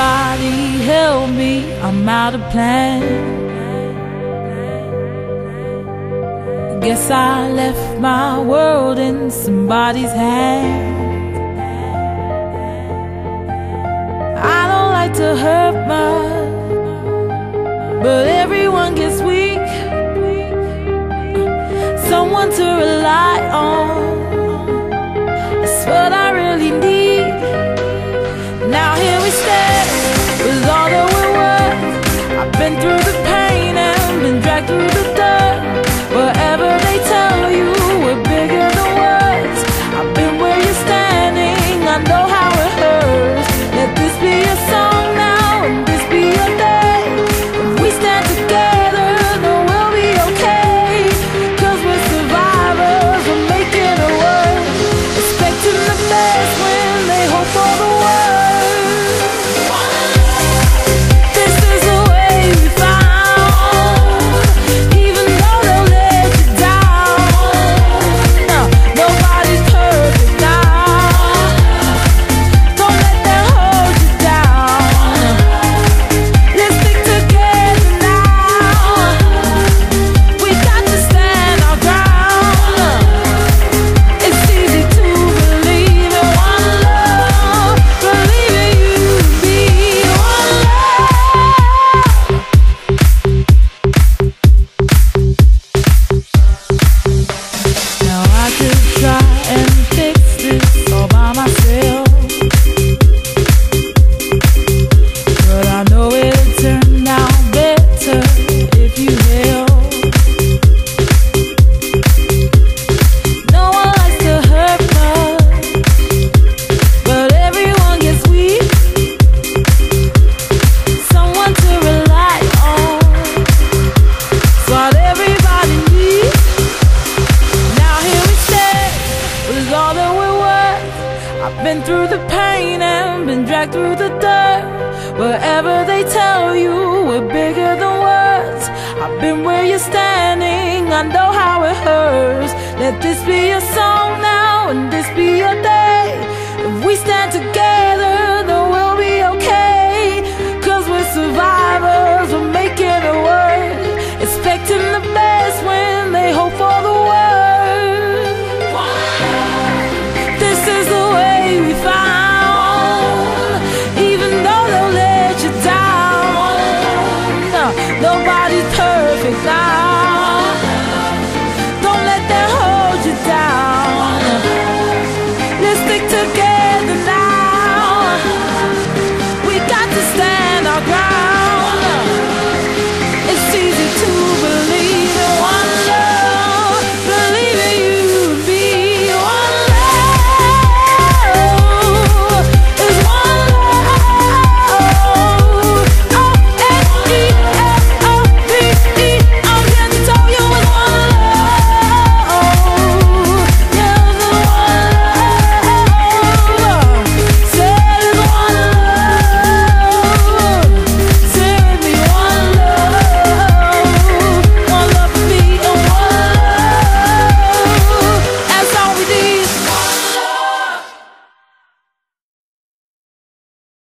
somebody help me, I'm out of plan. Guess I left my world in somebody's hands. I don't like to hurt much, but everyone gets weak. Someone to rely on, that's what I really need. Now here we stand, with all that we're worth. I've been through the pain and been dragged through the dirt. Whatever they tell you, we're bigger than words. I've been where you're standing, I know how it hurts. Let this be a song now, and this be a day. If we stand together, then we'll be okay. 'Cause we're survivors, we're making it work. Expecting the best when they hope for the worst. I've been through the pain and been dragged through the dirt. Wherever they tell you, we're bigger than words. I've been where you're standing, I know how it hurts. Let this be a song now, and this be a day. If we stand together,